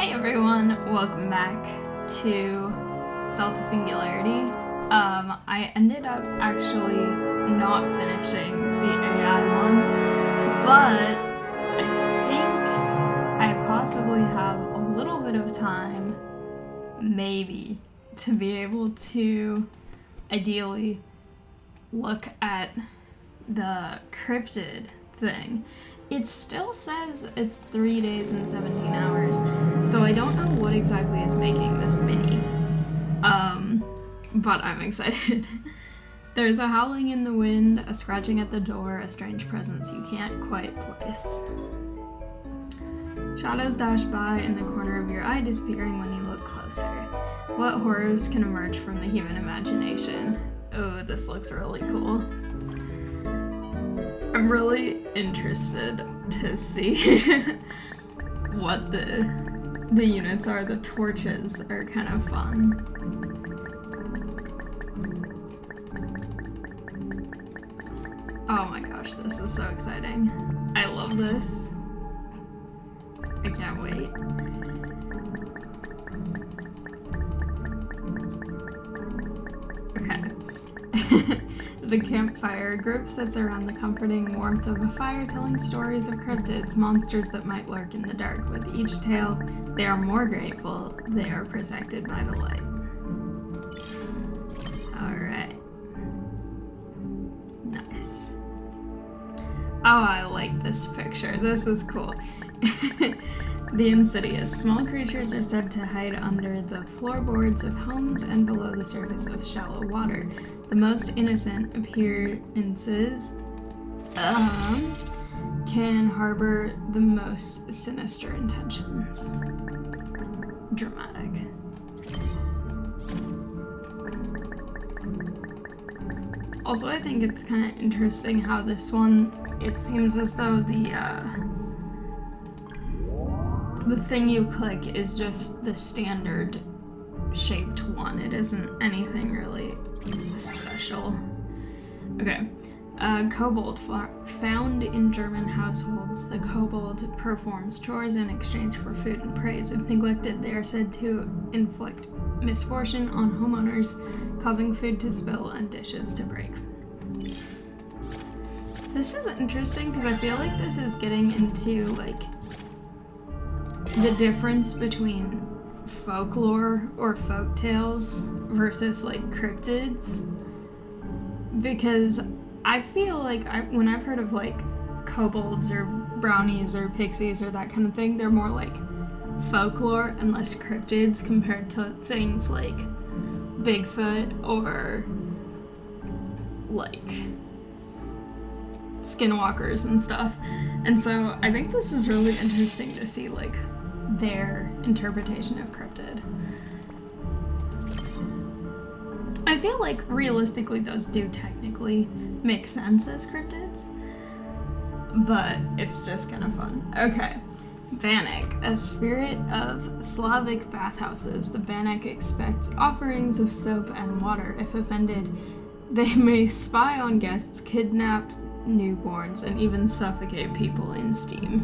Hey everyone, welcome back to Salsa Singularity. I ended up actually not finishing the AI one, but I think I possibly have a little bit of time, maybe, to be able to ideally look at the cryptid thing. It still says it's 3 days and 17 hours, so I don't know what exactly is making this mini. But I'm excited. There's a howling in the wind, a scratching at the door, a strange presence you can't quite place. Shadows dash by in the corner of your eye, disappearing when you look closer. What horrors can emerge from the human imagination? Oh, this looks really cool. I'm really interested to see what the units are. The torches are kind of fun. Oh my gosh, this is so exciting. I love this. I can't wait. Okay. The campfire group sits around the comforting warmth of a fire, telling stories of cryptids, monsters that might lurk in the dark. With each tale, they are more grateful they are protected by the light. Alright. Nice. Oh, I like this picture. This is cool. The insidious. Small creatures are said to hide under the floorboards of homes and below the surface of shallow water. The most innocent appearances can harbor the most sinister intentions. Dramatic. Also, I think it's kind of interesting how this one, it seems as though the thing you click is just the standard shaped one. It isn't anything really special. Okay. Kobold. Found in German households, the kobold performs chores in exchange for food and praise. If neglected, they are said to inflict misfortune on homeowners, causing food to spill and dishes to break. This is interesting because I feel like this is getting into like the difference between folklore or folk tales versus like cryptids, because I feel like when I've heard of like kobolds or brownies or pixies or that kind of thing, they're more like folklore and less cryptids compared to things like Bigfoot or like skinwalkers and stuff. And so I think this is really interesting to see like their interpretation of cryptid. I feel like realistically those do technically make sense as cryptids, but it's just kind of fun. Okay. Bannock, a spirit of Slavic bathhouses. The Bannock expects offerings of soap and water. If offended, they may spy on guests, kidnap newborns, and even suffocate people in steam.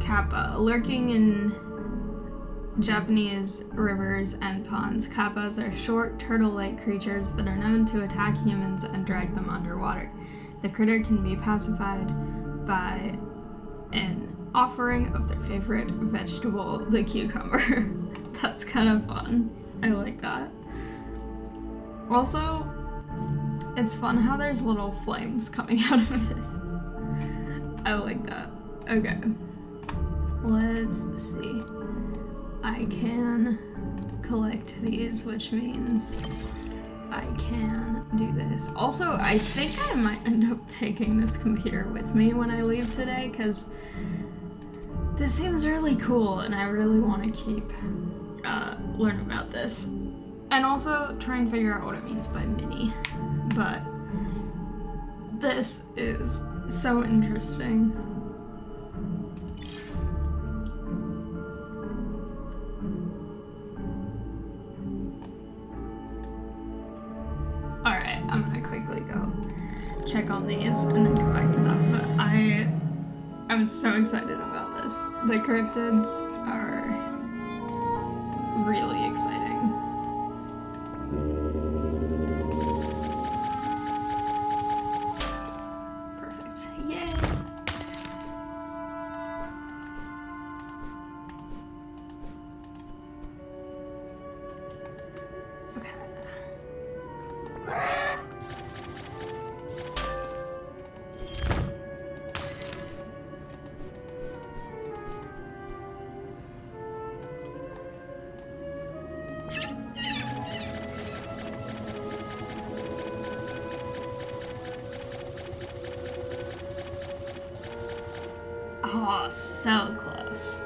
Kappa, lurking in Japanese rivers and ponds. Kappas are short, turtle-like creatures that are known to attack humans and drag them underwater. The critter can be pacified by an offering of their favorite vegetable, the cucumber. That's kind of fun. I like that. Also, it's fun how there's little flames coming out of this. I like that. Okay. Let's see. I can collect these, which means I can do this. Also, I think I might end up taking this computer with me when I leave today, because this seems really cool and I really want to keep learn about this. And also try and figure out what it means by mini. But this is so interesting. Alright, I'm gonna quickly go check on these and then go back to that. But I I'm so excited about this. The cryptids are really exciting. Perfect. Yay! Oh, so close.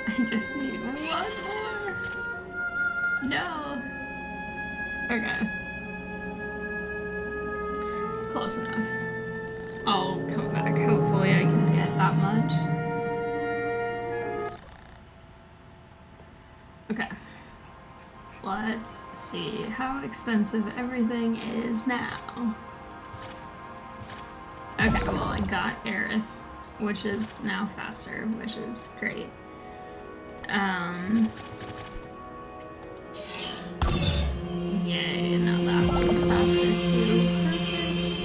I just need one more. No. Okay. Close enough. I'll come back. Hopefully I can get that much. Okay. Let's see how expensive everything is now. Okay, well I got Eris, which is now faster, which is great. Yay, now that one's faster too. Perfect.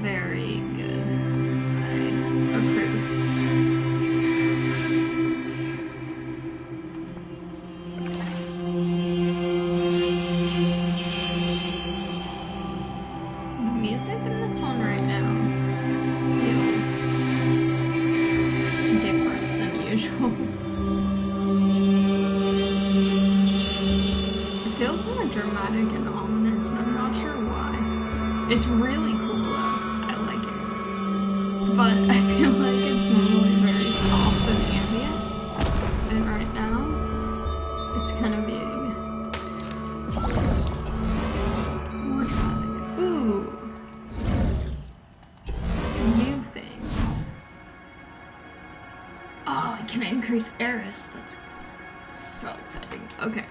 Very good. I approve. The music in this one right now feels different than usual. It feels more dramatic and ominous, and I'm not sure why. It's really cool though. I like it. But I feel like it's normally very soft and ambient. And right now, it's kind of being more dramatic. Ooh. New things. Oh, I can increase Eris. That's so exciting. Okay.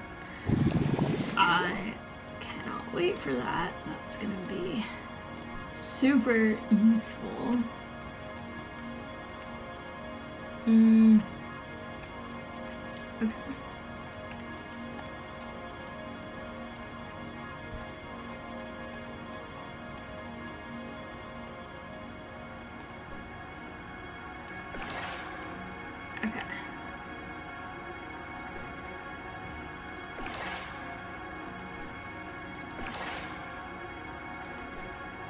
I cannot wait for that. That's gonna be super useful. Okay. Okay.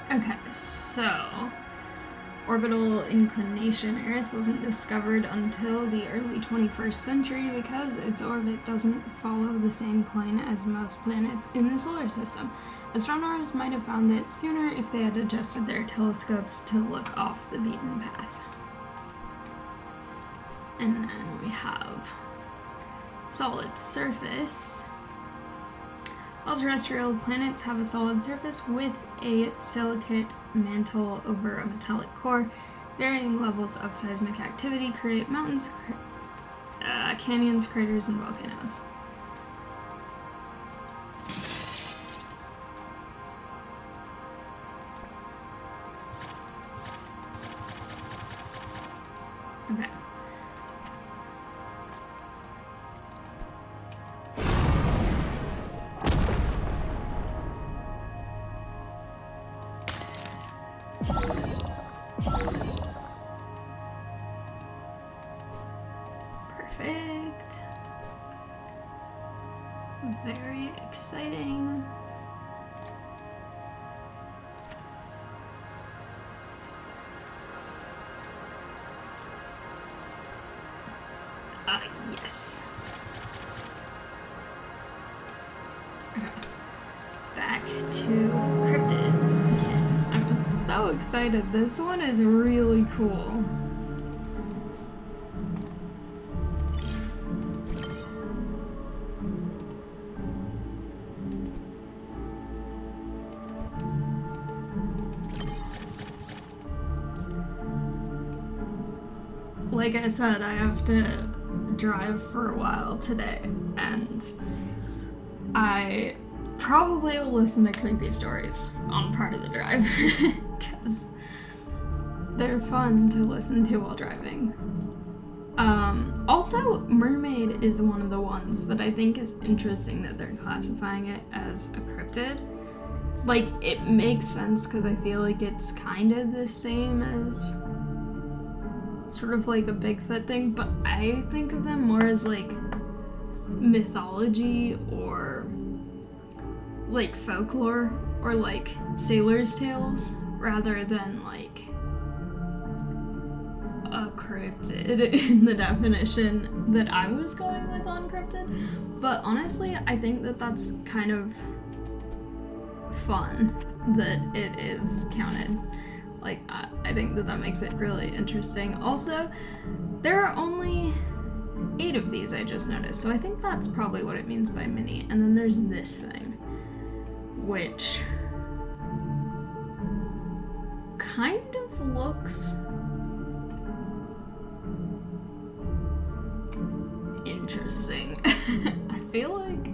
Okay, so orbital inclination. Eris wasn't discovered until the early 21st century because its orbit doesn't follow the same plane as most planets in the solar system. Astronomers might have found it sooner if they had adjusted their telescopes to look off the beaten path. And then we have solid surface. All terrestrial planets have a solid surface with a silicate mantle over a metallic core. Varying levels of seismic activity create mountains, canyons, craters, and volcanoes. Okay. Perfect. Very exciting. Yes. Okay. Back to cryptids again. I'm so excited. This one is really cool. Like I said, I have to drive for a while today, and I probably will listen to creepy stories on part of the drive because they're fun to listen to while driving. Also, mermaid is one of the ones that I think is interesting that they're classifying it as a cryptid. Like, it makes sense because I feel like it's kind of the same as sort of like a Bigfoot thing, but I think of them more as like mythology or like folklore or like sailors' tales rather than like a cryptid in the definition that I was going with on cryptid. But honestly, I think that that's kind of fun that it is counted. Like, I think that that makes it really interesting. Also, there are only 8 of these I just noticed, so I think that's probably what it means by mini. And then there's this thing, which kind of looks interesting. I feel like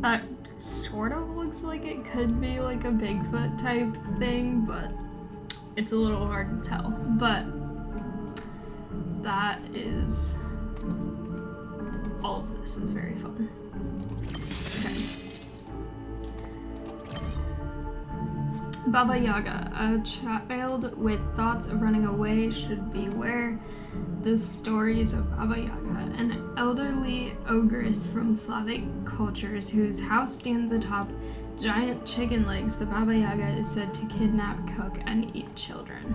that sort of looks like it could be like a Bigfoot type thing, but it's a little hard to tell. But that is, all of this is very fun. Okay. Baba Yaga, a child with thoughts of running away should beware. The stories of Baba Yaga, an elderly ogress from Slavic cultures whose house stands atop giant chicken legs. The Baba Yaga is said to kidnap, cook, and eat children.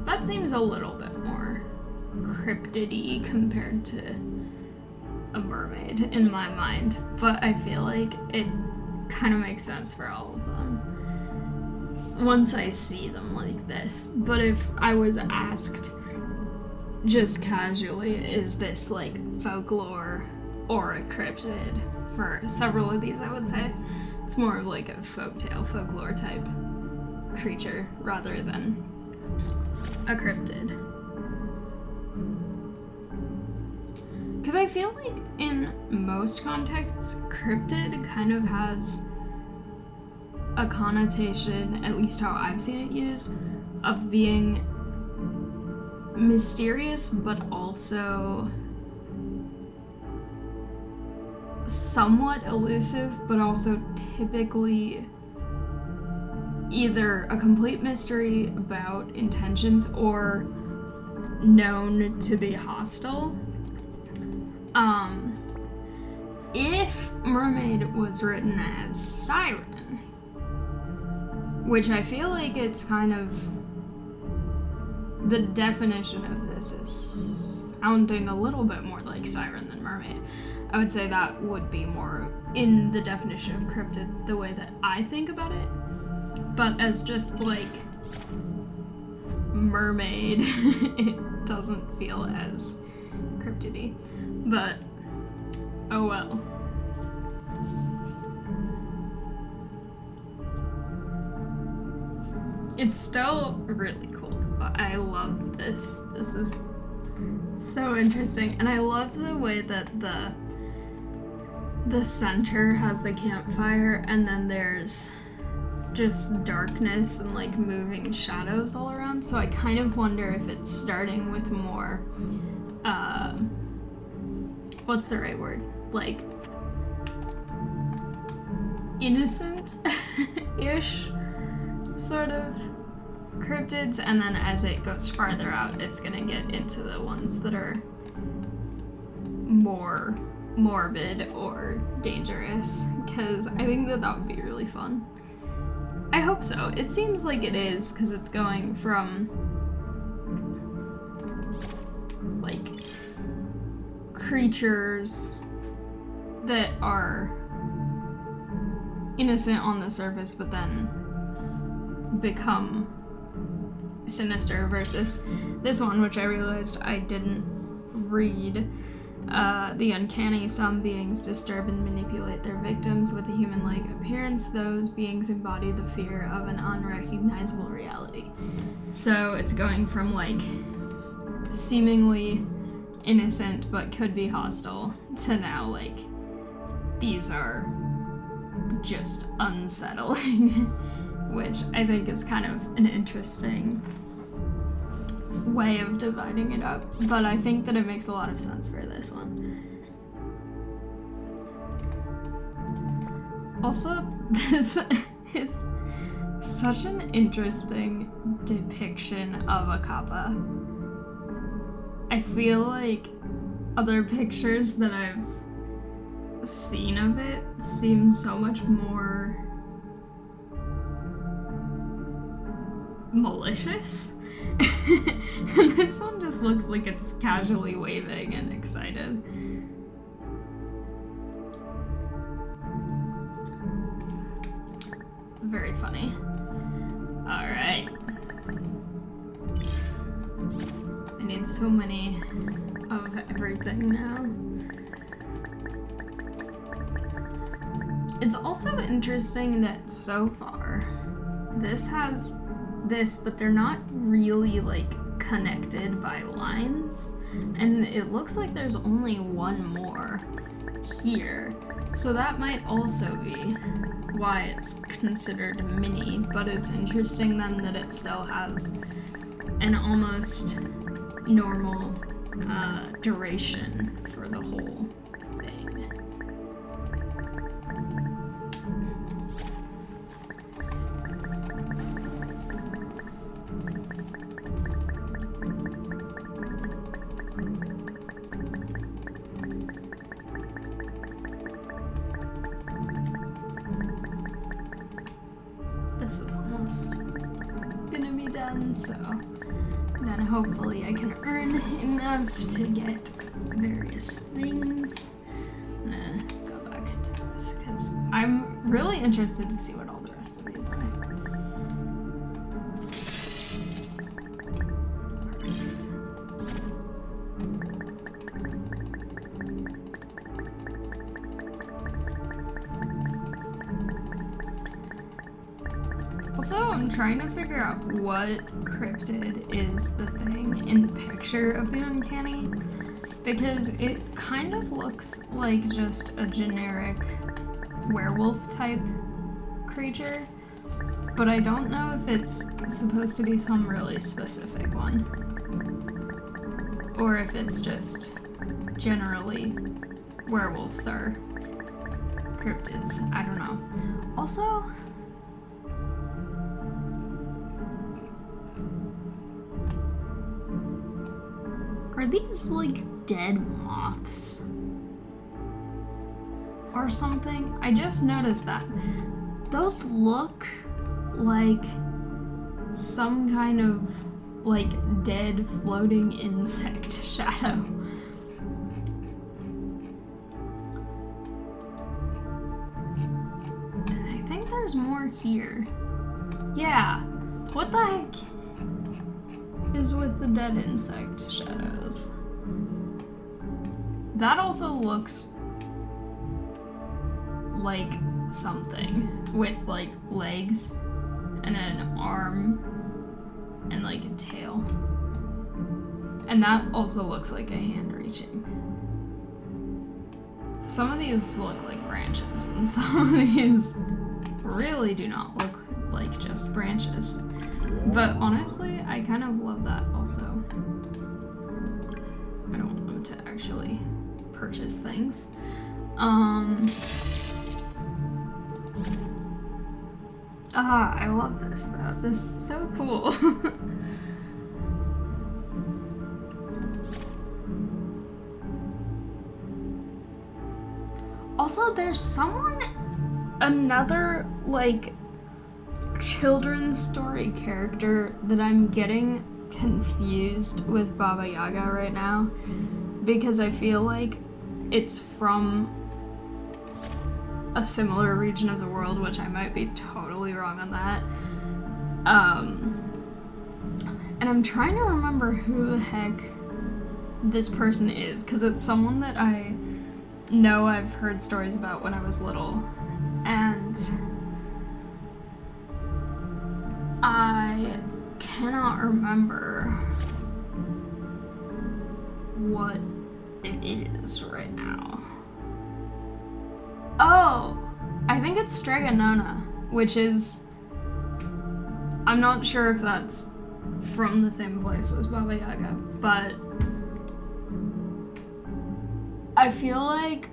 That seems a little bit more cryptid-y compared to a mermaid in my mind, but I feel like it kind of makes sense for all of them once I see them like this. But if I was asked just casually, is this like folklore or a cryptid, for several of these I would say it's more of like a folktale, folklore type creature rather than a cryptid. Because I feel like in most contexts, cryptid kind of has a connotation, at least how I've seen it used, of being mysterious but also somewhat elusive, but also typically either a complete mystery about intentions or known to be hostile. If mermaid was written as siren, which I feel like it's kind of, the definition of this is sounding a little bit more like siren than mermaid, I would say that would be more in the definition of cryptid the way that I think about it. But as just like mermaid, it doesn't feel as cryptidy. But oh well. It's still really cool. I love this. This is so interesting. And I love the way that the center has the campfire and then there's just darkness and like moving shadows all around. So I kind of wonder if it's starting with more, what's the right word? Like innocent-ish sort of cryptids, and then as it goes farther out, it's gonna get into the ones that are more morbid or dangerous, because I think that would be really fun. I hope so. It seems like it is, because it's going from like creatures that are innocent on the surface but then become sinister, versus this one, which I realized I didn't read. The uncanny, some beings disturb and manipulate their victims with a human-like appearance. Those beings embody the fear of an unrecognizable reality. So it's going from like seemingly innocent but could be hostile to now, like, these are just unsettling, which I think is kind of an interesting way of dividing it up, but I think that it makes a lot of sense for this one. Also, this is such an interesting depiction of a kappa. I feel like other pictures that I've seen of it seem so much more malicious. And this one just looks like it's casually waving and excited. Very funny. Alright. I need so many of everything now. It's also interesting that so far, this has this, but they're not really, like, connected by lines. And it looks like there's only one more here. So that might also be why it's considered mini, but it's interesting then that it still has an almost normal duration for the whole thing. This is almost gonna be done, so then hopefully I can earn enough to get various things. I'm gonna go back to this because I'm really interested to see what all the rest of these are. Also, I'm trying to figure out what cryptid is the thing in the picture of the uncanny, because it kind of looks like just a generic werewolf type creature, but I don't know if it's supposed to be some really specific one, or if it's just generally werewolves are cryptids. I don't know. Also, are these like dead moths or something? I just noticed that. Those look like some kind of like dead floating insect shadow. And I think there's more here. Yeah. What the heck is with the dead insect shadows? That also looks like something with like legs and an arm and like a tail. And that also looks like a hand reaching. Some of these look like branches, and some of these really do not look like just branches. But honestly, I kind of love that also. I don't want them to actually purchase things. I love this though. This is so cool. Also, there's another like children's story character that I'm getting confused with Baba Yaga right now, because I feel like it's from a similar region of the world, which I might be totally wrong on that. And I'm trying to remember who the heck this person is, because it's someone that I know I've heard stories about when I was little, and I cannot remember what it is right now. Oh, I think it's Strega Nona, which is, I'm not sure if that's from the same place as Baba Yaga, but I feel like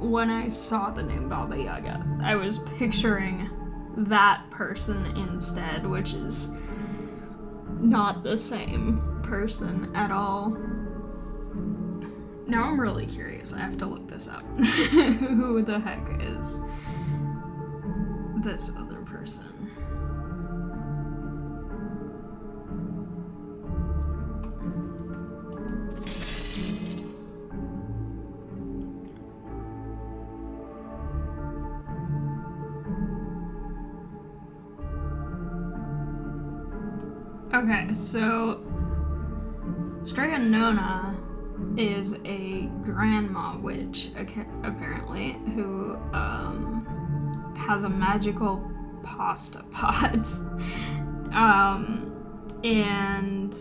when I saw the name Baba Yaga, I was picturing that person instead, which is not the same person at all. Now I'm really curious. I have to look this up. Who the heck is this other person? Okay, so Strega Nona is a grandma witch, apparently, who has a magical pasta pot. And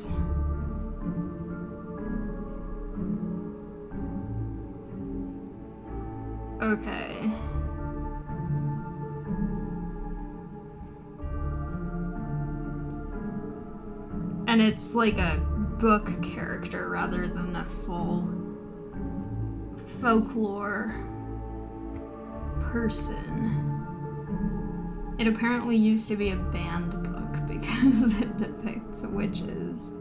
okay. And it's like a book character rather than a full folklore person. It apparently used to be a banned book because it depicts witches.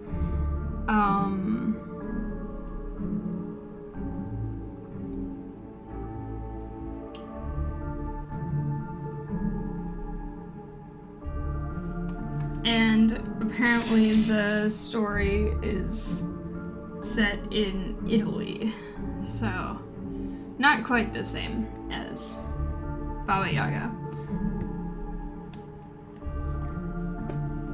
And apparently the story is set in Italy, so not quite the same as Baba Yaga.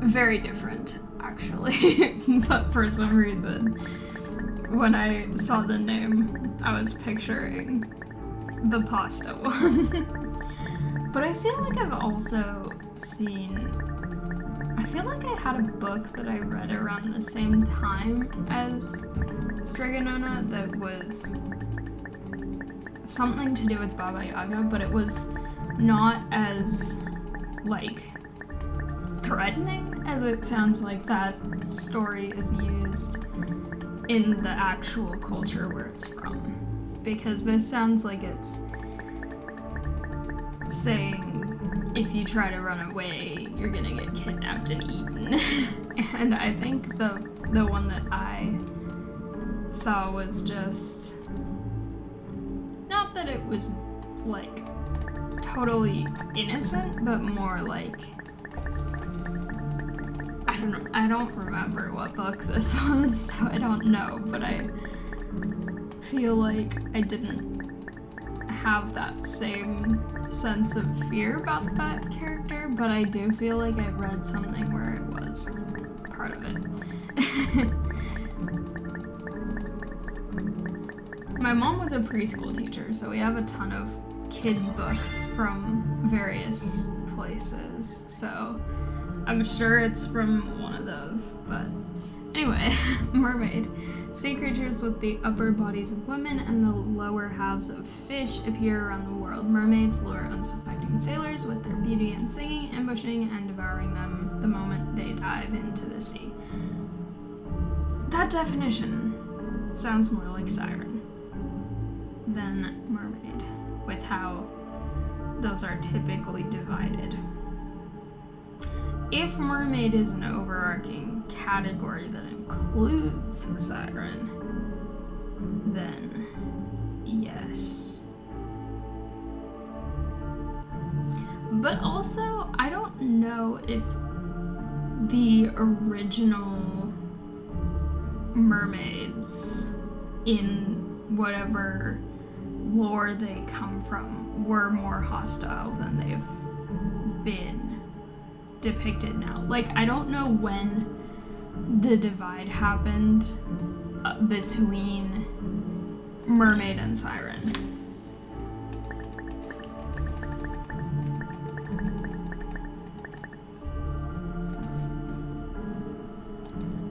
Very different, actually, but for some reason, when I saw the name, I was picturing the pasta one. But I feel like I've also seen... I feel like I had a book that I read around the same time as Strega Nona that was something to do with Baba Yaga, but it was not as, like, threatening as it sounds like that story is used in the actual culture where it's from. Because this sounds like it's saying if you try to run away, you're gonna get kidnapped and eaten. And I think the one that I saw was just, not that it was like totally innocent, but more like, I don't remember what book this was, so I don't know, but I feel like I didn't have that same sense of fear about that character, but I do feel like I read something where it was part of it. My mom was a preschool teacher, so we have a ton of kids' books from various places, so I'm sure it's from one of those, but anyway, mermaid. Sea creatures with the upper bodies of women and the lower halves of fish appear around the world. Mermaids lure unsuspecting sailors with their beauty and singing, ambushing and devouring them the moment they dive into the sea. That definition sounds more like siren than mermaid, with how those are typically divided. If mermaid is an overarching category that includes siren, then yes. But also, I don't know if the original mermaids in whatever lore they come from were more hostile than they've been depicted now. Like, I don't know when the divide happened between mermaid and siren.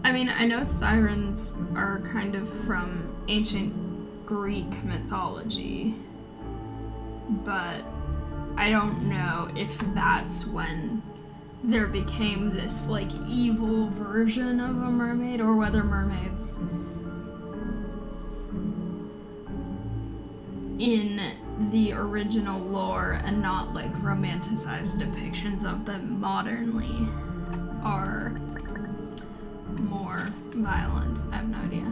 I mean, I know sirens are kind of from ancient Greek mythology, but I don't know if that's when there became this, like, evil version of a mermaid, or whether mermaids in the original lore and not, like, romanticized depictions of them modernly are more violent. I have no idea.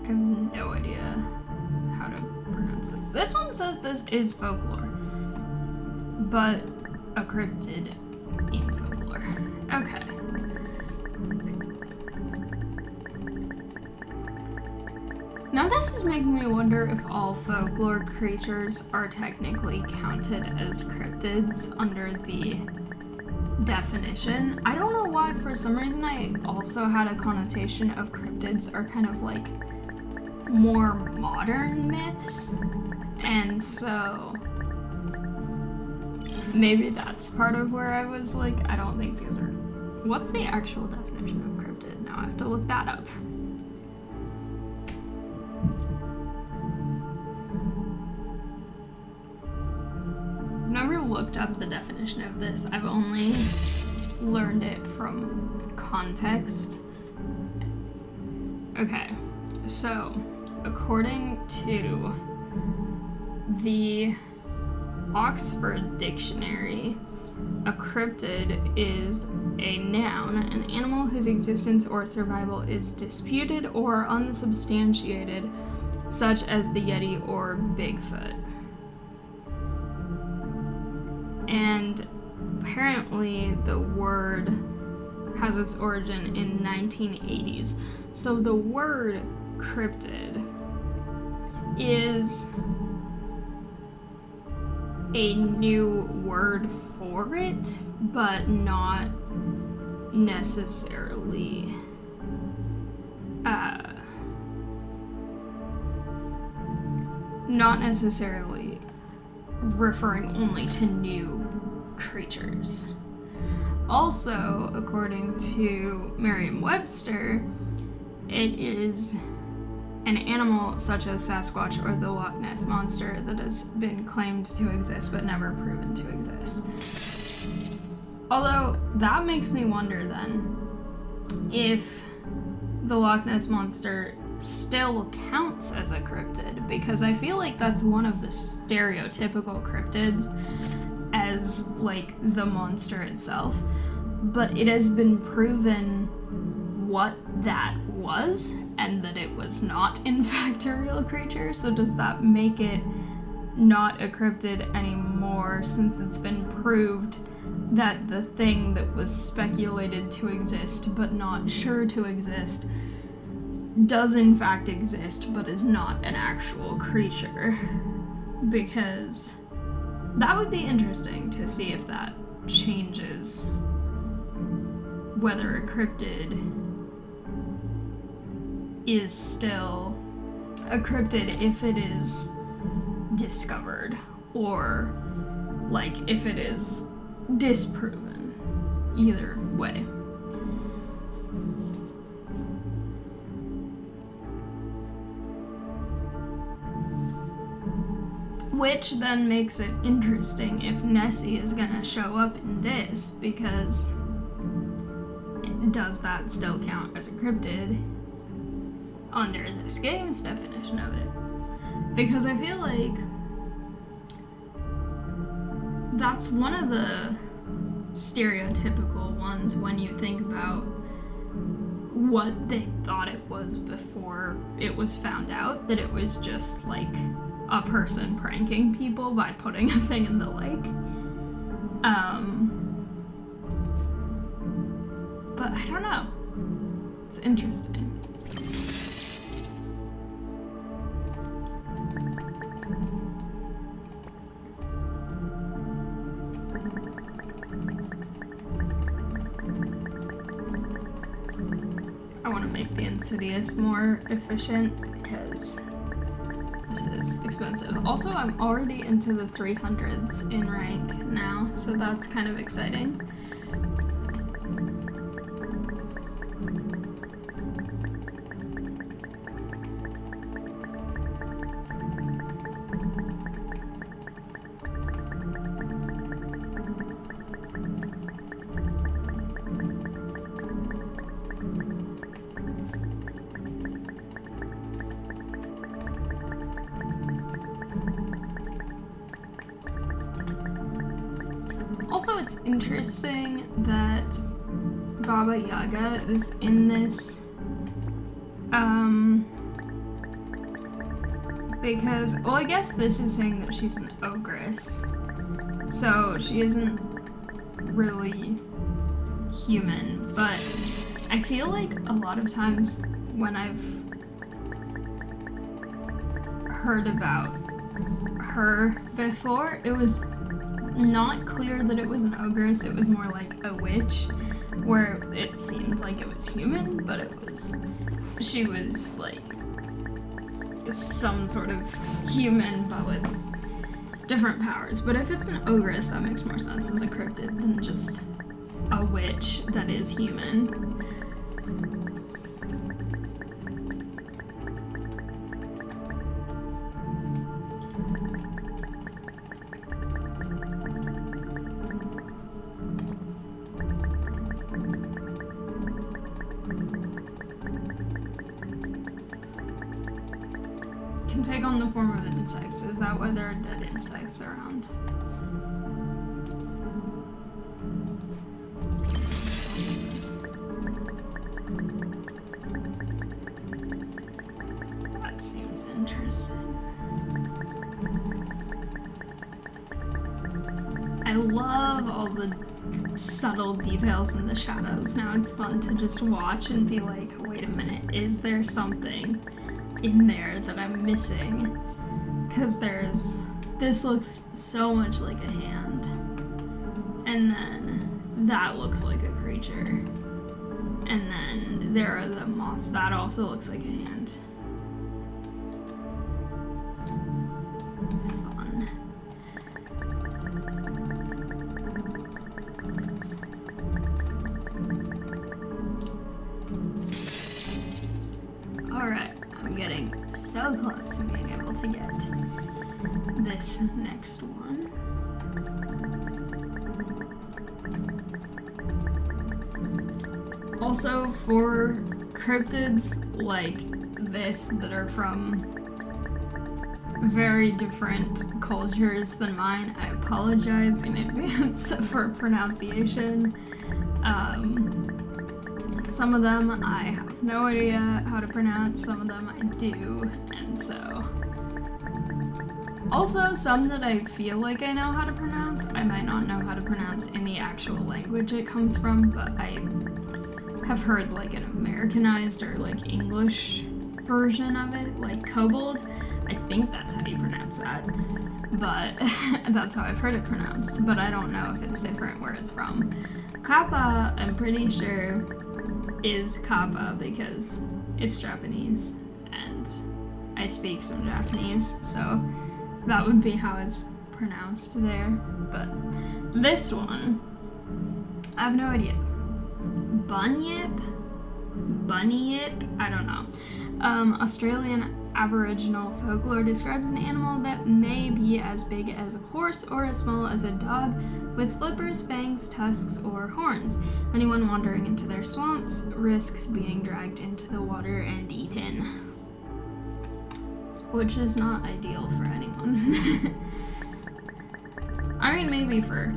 I have no idea how to pronounce this. This one says this is folklore, but a cryptid in folklore. Okay. Now this is making me wonder if all folklore creatures are technically counted as cryptids under the definition. I don't know why, for some reason I also had a connotation of cryptids are kind of like more modern myths, and so maybe that's part of where I was like, I don't think these are... What's the actual definition of cryptid? Now I have to look that up. I've never looked up the definition of this. I've only learned it from context. Okay, so according to the Oxford Dictionary, a cryptid is a noun, an animal whose existence or survival is disputed or unsubstantiated, such as the Yeti or Bigfoot. And apparently the word has its origin in 1980s. So the word cryptid is a new word for it, but not necessarily referring only to new creatures. Also, according to Merriam-Webster, it is an animal such as Sasquatch or the Loch Ness Monster that has been claimed to exist but never proven to exist. Although, that makes me wonder then if the Loch Ness Monster still counts as a cryptid, because I feel like that's one of the stereotypical cryptids as, like, the monster itself, but it has been proven what that was and that it was not in fact a real creature. So does that make it not a cryptid anymore, since it's been proved that the thing that was speculated to exist but not sure to exist does in fact exist but is not an actual creature? Because that would be interesting to see if that changes whether a cryptid is still a cryptid if it is discovered, or like if it is disproven. Either way. Which then makes it interesting if Nessie is gonna show up in this, because does that still count as a cryptid under this game's definition of it? Because I feel like that's one of the stereotypical ones when you think about what they thought it was before it was found out that it was just like a person pranking people by putting a thing in the lake. But I don't know. It's interesting. I want to make the Insidious more efficient because This is expensive. Also, I'm already into the 300s in rank now, so that's kind of exciting. Also, it's interesting that Baba Yaga is in this, because, well, I guess this is saying that she's an ogress, so she isn't really human, but I feel like a lot of times when I've heard about her before, it was not clear that it was an ogress, it was more like a witch, where it seemed like it was human, but she was like some sort of human, but with different powers. But if it's an ogress, that makes more sense as a cryptid than just a witch that is human. Can take on the form of insects. Is that why there are dead insects around? That seems interesting. I love all the subtle details in the shadows. Now it's fun to just watch and be like, wait a minute, is there something in there that I'm missing? Because this looks so much like a hand, and then that looks like a creature, and then there are the moths, that also looks like a hand. Fun. Alright, I'm getting so close to being able to get this next one. Also, for cryptids like this that are from very different cultures than mine, I apologize in advance for pronunciation. Some of them I have no idea how to pronounce, some of them I do, and so. Also, some that I feel like I know how to pronounce, I might not know how to pronounce in the actual language it comes from, but I have heard like an Americanized or like English version of it, like kobold. I think that's how you pronounce that, but that's how I've heard it pronounced, but I don't know if it's different where it's from. Kappa, I'm pretty sure, is Kappa because it's Japanese and I speak some Japanese, so that would be how it's pronounced there. But this one, I have no idea. Bunyip, I don't know. Australian Aboriginal folklore describes an animal that may be as big as a horse or as small as a dog, with flippers, fangs, tusks, or horns. Anyone wandering into their swamps risks being dragged into the water and eaten, which is not ideal for anyone. I mean, maybe for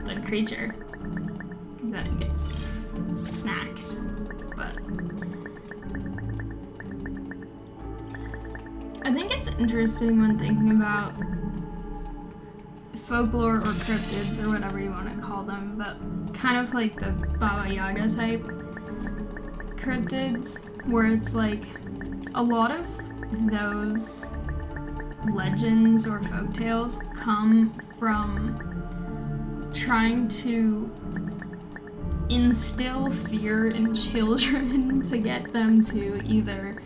the creature, because then it gets snacks, but I think it's interesting when thinking about folklore or cryptids or whatever you want to call them, but kind of like the Baba Yaga type cryptids, where it's like a lot of those legends or folktales come from trying to instill fear in children to get them to either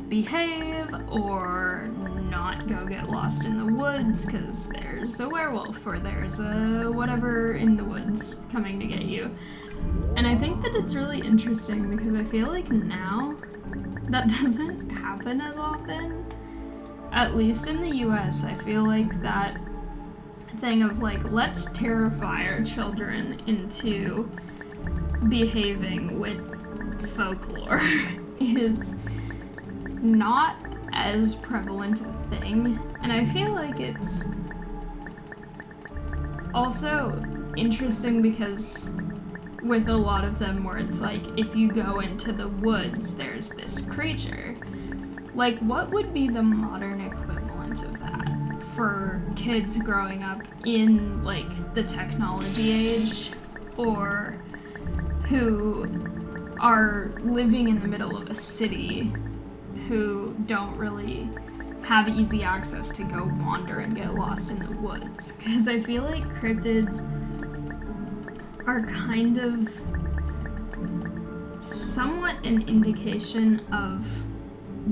behave or not go get lost in the woods because there's a werewolf or there's a whatever in the woods coming to get you. And I think that it's really interesting because I feel like now that doesn't happen as often. At least in the US, I feel like that thing of like, let's terrify our children into behaving with folklore is not as prevalent a thing. And I feel like it's also interesting because with a lot of them where it's like, if you go into the woods, there's this creature. Like, what would be the modern equivalent of that for kids growing up in, like, the technology age, or who are living in the middle of a city who don't really have easy access to go wander and get lost in the woods? Because I feel like cryptids are kind of somewhat an indication of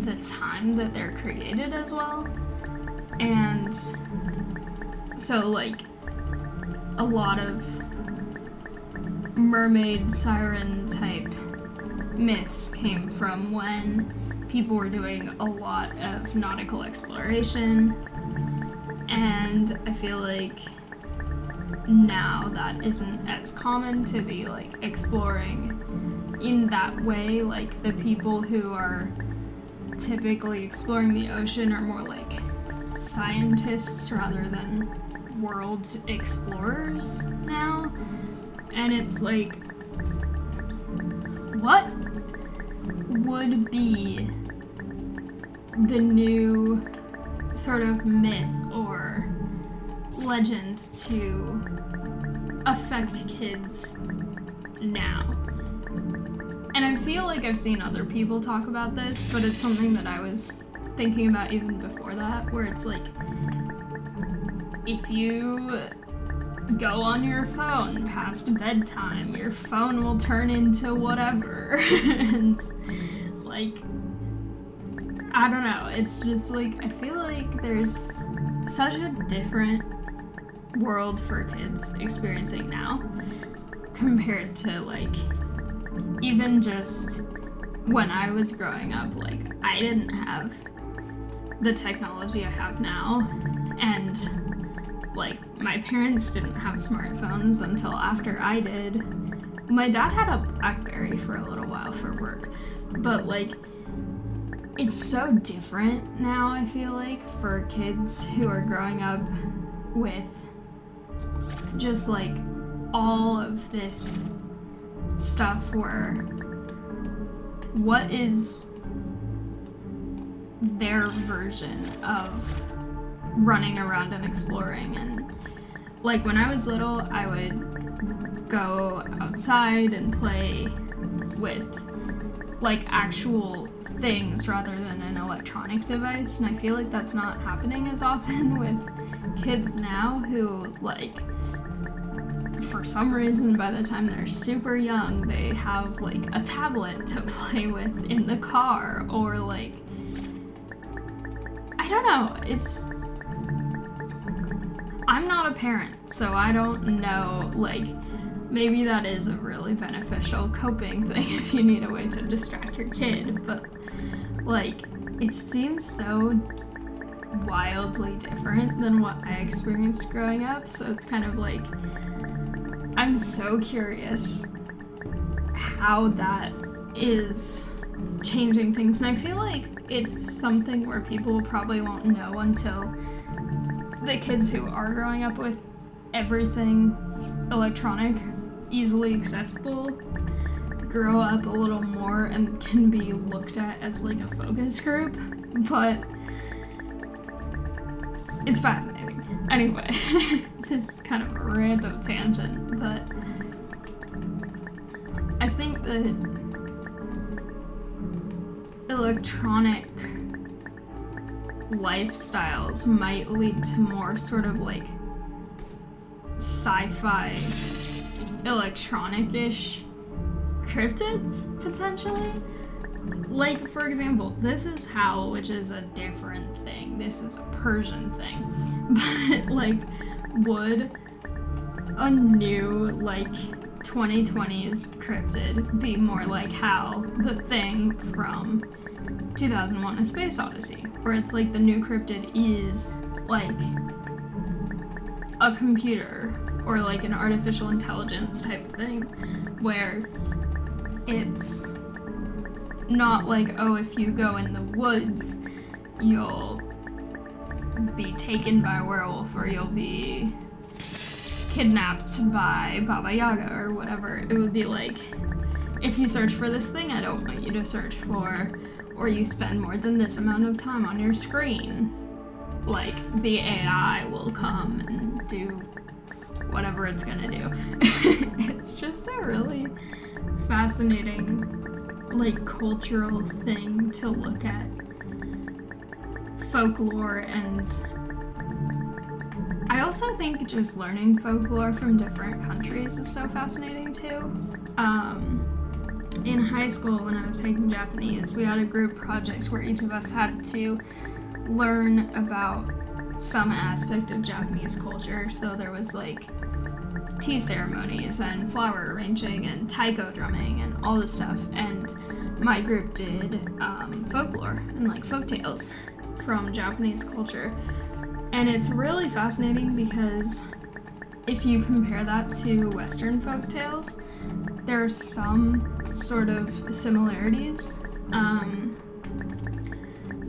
the time that they're created as well. And so like a lot of mermaid siren type myths came from when people were doing a lot of nautical exploration, and I feel like now that isn't as common to be like exploring in that way. Like the people who are typically exploring the ocean are more like scientists rather than world explorers now. And it's like, what would be the new sort of myth or legend to affect kids now? And I feel like I've seen other people talk about this, but it's something that I was thinking about even before that, where it's like, if you go on your phone past bedtime, your phone will turn into whatever. And like, I don't know, it's just like, I feel like there's such a different world for kids experiencing now compared to like even just when I was growing up. Like, I didn't have the technology I have now, and like my parents didn't have smartphones until after I did. My dad had a BlackBerry for a little while for work, but like it's so different now, I feel like, for kids who are growing up with just like all of this stuff where what is their version of running around and exploring. And like when I was little, I would go outside and play with like actual things rather than an electronic device, and I feel like that's not happening as often with kids now who, like, for some reason by the time they're super young they have like a tablet to play with in the car, or like, I don't know, I'm not a parent, so I don't know, like, maybe that is a really beneficial coping thing if you need a way to distract your kid, but like, it seems so wildly different than what I experienced growing up, so it's kind of like, I'm so curious how that is changing things, and I feel like it's something where people probably won't know until the kids who are growing up with everything electronic, easily accessible, grow up a little more and can be looked at as like a focus group. But it's fascinating. Anyway, this is kind of a random tangent, but I think that electronic lifestyles might lead to more sort of like sci-fi electronic-ish cryptids, potentially. like, for example, this is Howl, which is a different thing. This is a Persian thing. But, like, would a new, like, 2020s cryptid be more like Howl, the Thing from 2001: A Space Odyssey, where it's like the new cryptid is like a computer or like an artificial intelligence type of thing, where it's not like, oh, if you go in the woods, you'll be taken by a werewolf or you'll be kidnapped by Baba Yaga or whatever. It would be like, if you search for this thing I don't want you to search for, or you spend more than this amount of time on your screen, like, the AI will come and do whatever it's gonna do. It's just a really fascinating, like, cultural thing to look at. Folklore, and I also think just learning folklore from different countries is so fascinating too. In high school, when I was taking Japanese, we had a group project where each of us had to learn about some aspect of Japanese culture. So there was like tea ceremonies and flower arranging and taiko drumming and all this stuff. And my group did folklore and like folk tales from Japanese culture. And it's really fascinating because if you compare that to Western folk tales, there are some sort of similarities.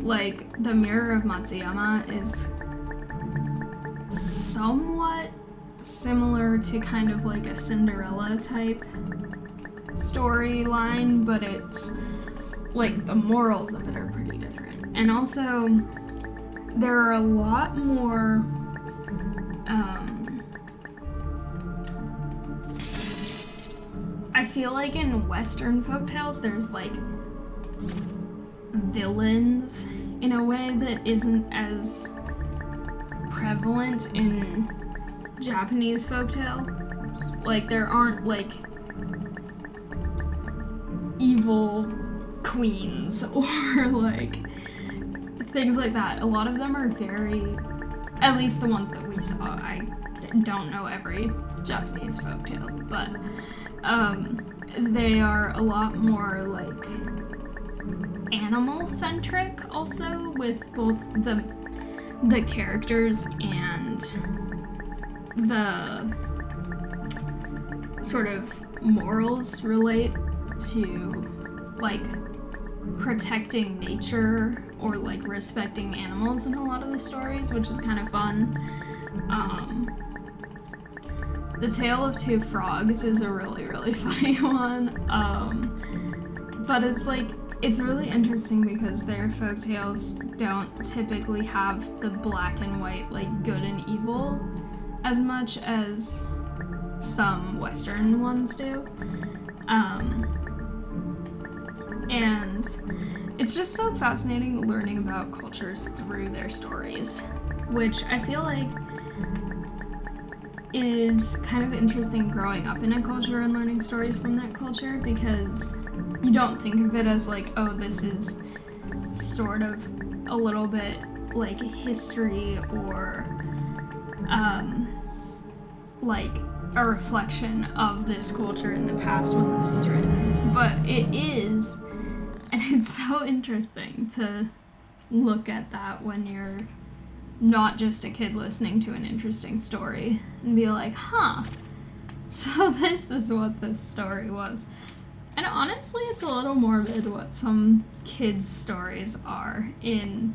Like, the Mirror of Matsuyama is somewhat similar to kind of like a Cinderella type storyline, but it's like the morals of it are pretty different. And also, there are a lot more I feel like in Western folktales there's like villains in a way that isn't as prevalent in Japanese folktales. Like, there aren't like evil queens or like things like that. A lot of them are very, at least the ones that we saw. I don't know every Japanese folktale, but they are a lot more like animal-centric also, with both the characters and the sort of morals relate to like protecting nature or like respecting animals in a lot of the stories, which is kind of fun. The Tale of Two Frogs is a really, really funny one. But it's really interesting because their folktales don't typically have the black and white, like, good and evil as much as some Western ones do. And it's just so fascinating learning about cultures through their stories, which I feel like is kind of interesting growing up in a culture and learning stories from that culture, because you don't think of it as like, oh, this is sort of a little bit like history or like a reflection of this culture in the past when this was written. But it is, and it's so interesting to look at that when you're not just a kid listening to an interesting story and be like, huh, so this is what this story was. And honestly, it's a little morbid what some kids' stories are in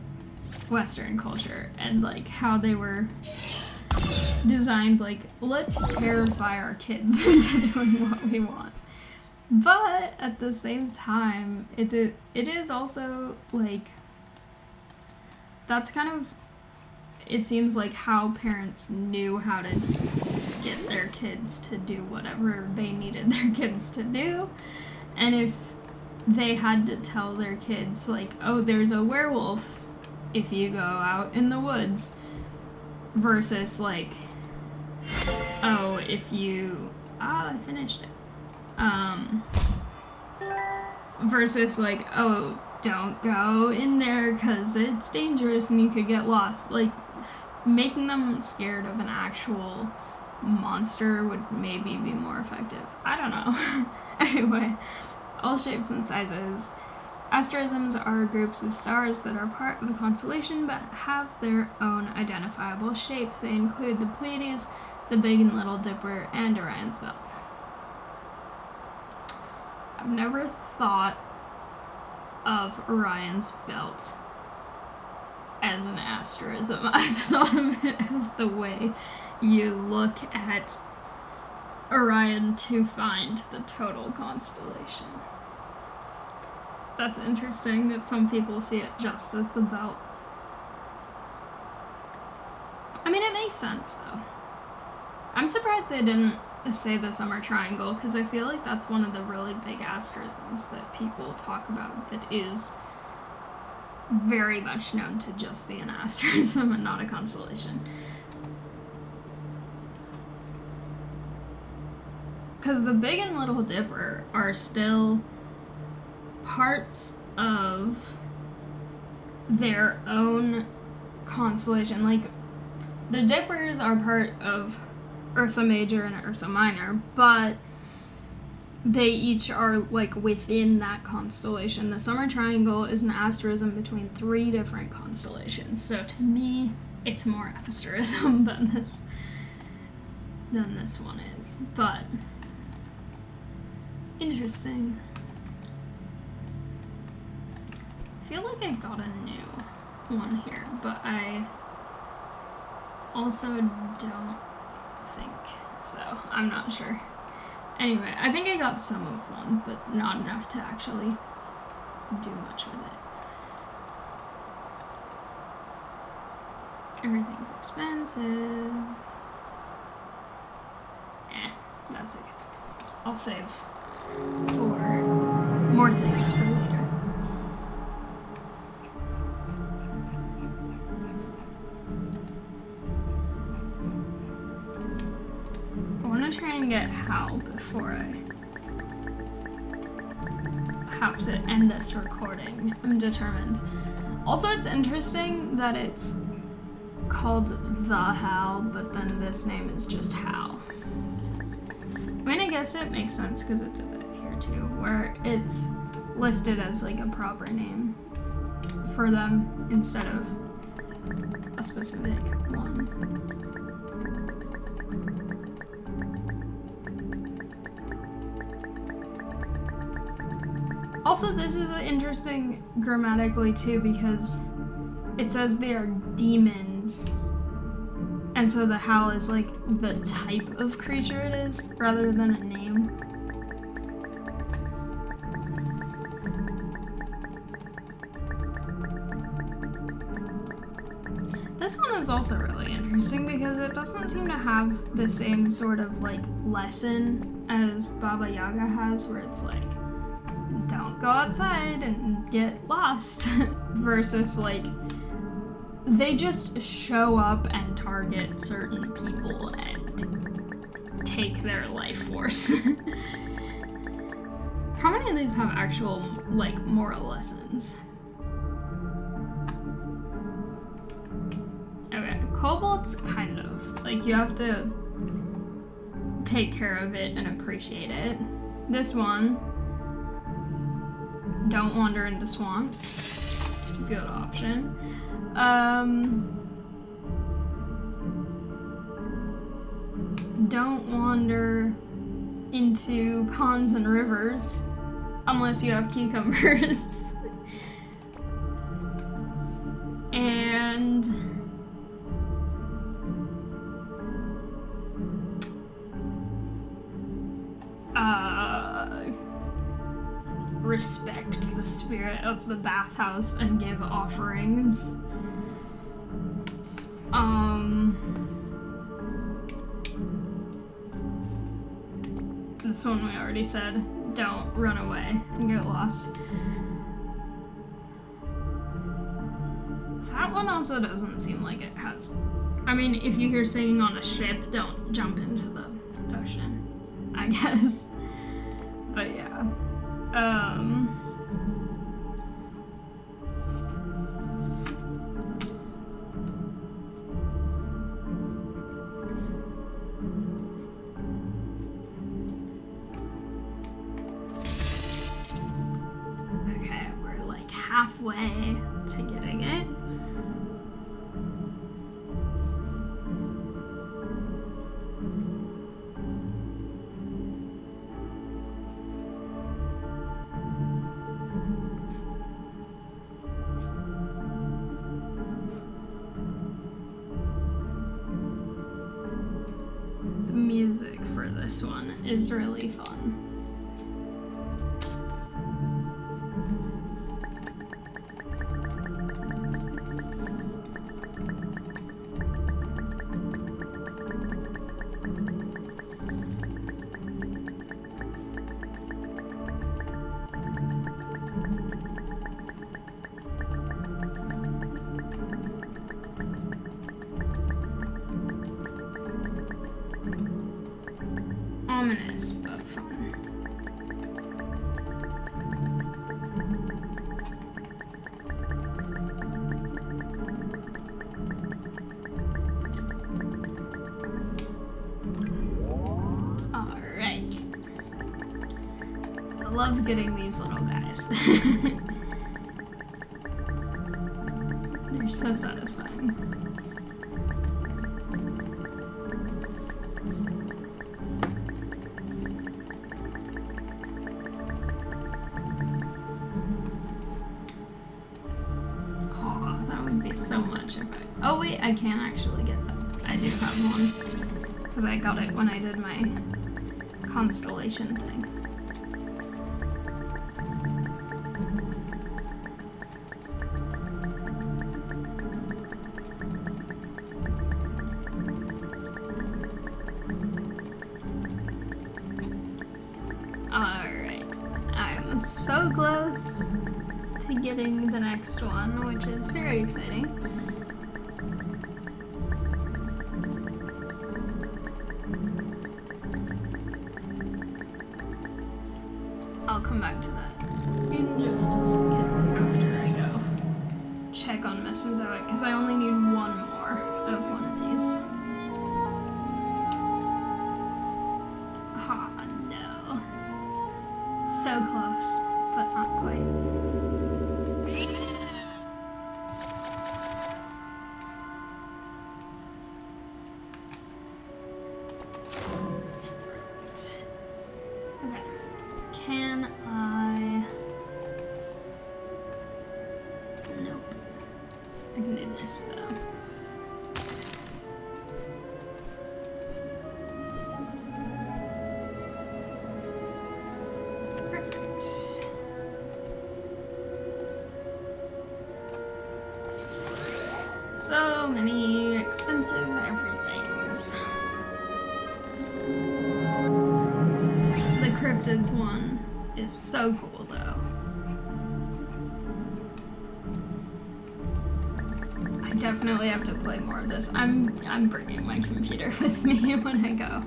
Western culture, and like how they were designed, like, let's terrify our kids into doing what we want. But at the same time, it is also like, that's kind of, it seems like how parents knew how to get their kids to do whatever they needed their kids to do. And if they had to tell their kids, like, oh, there's a werewolf if you go out in the woods, versus like, oh, if you, I finished it. versus like, oh, don't go in there because it's dangerous and you could get lost. Like, making them scared of an actual monster would maybe be more effective. I don't know. Anyway, all shapes and sizes. Asterisms are groups of stars that are part of a constellation but have their own identifiable shapes. They include the Pleiades, the Big and Little Dipper, and Orion's Belt. I've never thought of Orion's Belt as an asterism. I've thought of it as the way you look at Orion to find the total constellation. That's interesting that some people see it just as the belt. I mean, it makes sense though. I'm surprised they didn't say the Summer Triangle, because I feel like that's one of the really big asterisms that people talk about that is very much known to just be an asterism and not a constellation. Because the Big and Little Dipper are still parts of their own constellation. Like, the Dippers are part of Ursa Major and Ursa Minor, but they each are, like, within that constellation. The Summer Triangle is an asterism between 3 different constellations, so to me, it's more asterism than this one is, but interesting. I feel like I got a new one here, but I also don't think so. I'm not sure. Anyway, I think I got some of one, but not enough to actually do much with it. Everything's expensive. That's okay. I'll save for more things for later. I want to try and get Hal before I have to end this recording. I'm determined. Also, it's interesting that it's called The Hal, but then this name is just Hal. I mean, I guess it makes sense because it did it here too, where it's listed as like a proper name for them instead of a specific one. Also, this is interesting grammatically too, because it says they are demons, and so the Hal is like the type of creature it is, rather than a name. This one is also really interesting because it doesn't seem to have the same sort of like lesson as Baba Yaga has, where it's like, don't go outside and get lost, versus like, they just show up and target certain people and take their life force. How many of these have actual, like, moral lessons? Okay, Cobalt's kind of. Like, you have to take care of it and appreciate it. This one, don't wander into swamps. Good option. Don't wander into ponds and rivers unless you have cucumbers. And respect the spirit of the bathhouse and give offerings. This one we already said, don't run away and get lost. That one also doesn't seem like it has. I mean, if you hear singing on a ship, don't jump into the ocean, I guess. But yeah. this one is really fun. Ominous, but fun. Alright. I love getting these little guys. They're so satisfying. So much if oh wait, I can actually get that. I do have one because I got it when I did my constellation thing. Alright, I'm so close to getting the next one, which is very exciting. I'll come back to that in just a second after I go check on Mesozoic, because I only need one more of one of these. Ah, no. So close, but not quite. Can I? Nope. I can do this though. Perfect. So many expensive everythings. The cryptids one is so cool though. I definitely have to play more of this. I'm bringing my computer with me when I go.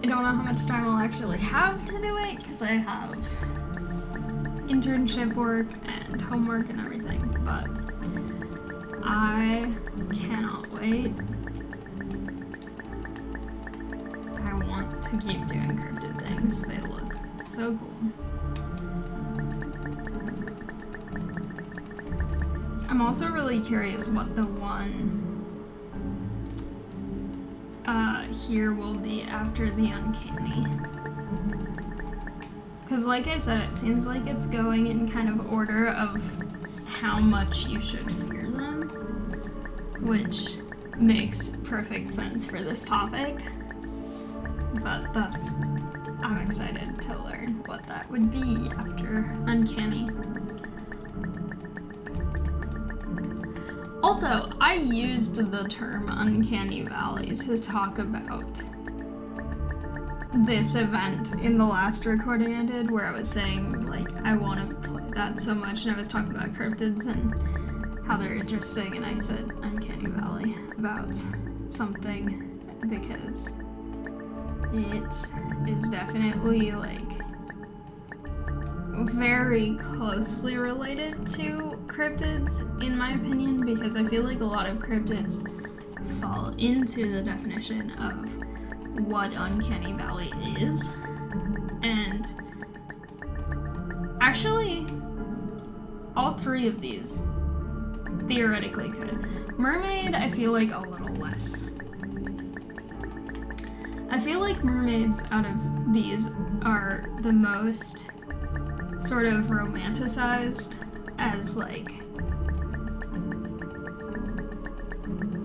I don't know how much time I'll actually have to do it because I have internship work and homework and everything, but I cannot wait. I want to keep doing cryptid things. They look so cool. I'm also really curious what the one here will be after the uncanny. Because like I said, it seems like it's going in kind of order of how much you should fear them, which makes perfect sense for this topic. But I'm excited to learn what that would be after uncanny. Also, I used the term Uncanny Valley to talk about this event in the last recording I did, where I was saying, like, I want to play that so much, and I was talking about cryptids and how they're interesting, and I said Uncanny Valley about something because it is definitely, like, very closely related to cryptids, in my opinion, because I feel like a lot of cryptids fall into the definition of what Uncanny Valley is. And actually, all three of these theoretically could. Mermaid, I feel like a little less. I feel like mermaids out of these are the most sort of romanticized as, like,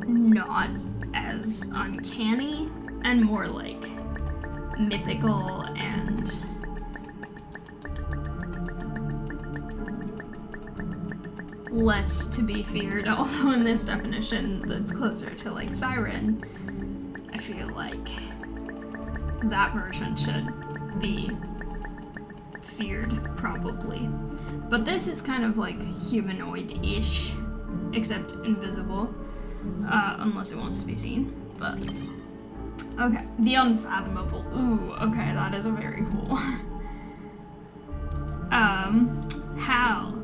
not as uncanny and more like mythical and less to be feared, although in this definition that's closer to like Siren, I feel like that version should be feared probably. But this is kind of like humanoid-ish, except invisible, unless it wants to be seen. But okay, the unfathomable. Ooh, okay, that is a very cool. Howl.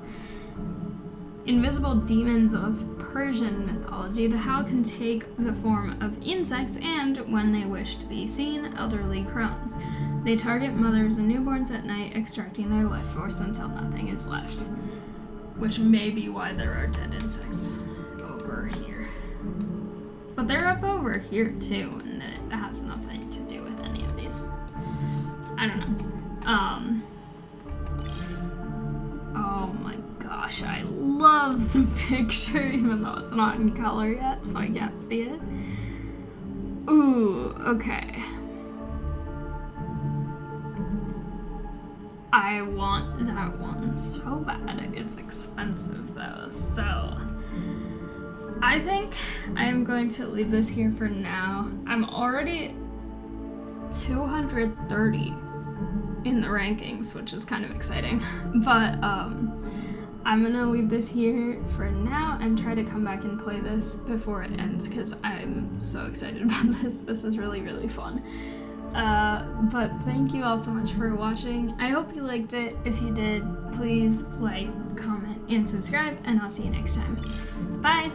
Invisible demons of Persian mythology. The Howl can take the form of insects and, when they wish to be seen, elderly crones. They target mothers and newborns at night, extracting their life force until nothing is left. Which may be why there are dead insects over here. But they're up over here too, and it has nothing to do with any of these. I don't know. Oh my gosh, I love the picture, even though it's not in color yet, so I can't see it. Ooh, okay. I want that one so bad. It's expensive though, so I think I am going to leave this here for now. I'm already 230 in the rankings, which is kind of exciting, but I'm gonna leave this here for now and try to come back and play this before it ends because I'm so excited about this. This is really, really fun. But thank you all so much for watching. I hope you liked it. If you did, please like, comment, and subscribe, and I'll see you next time. Bye!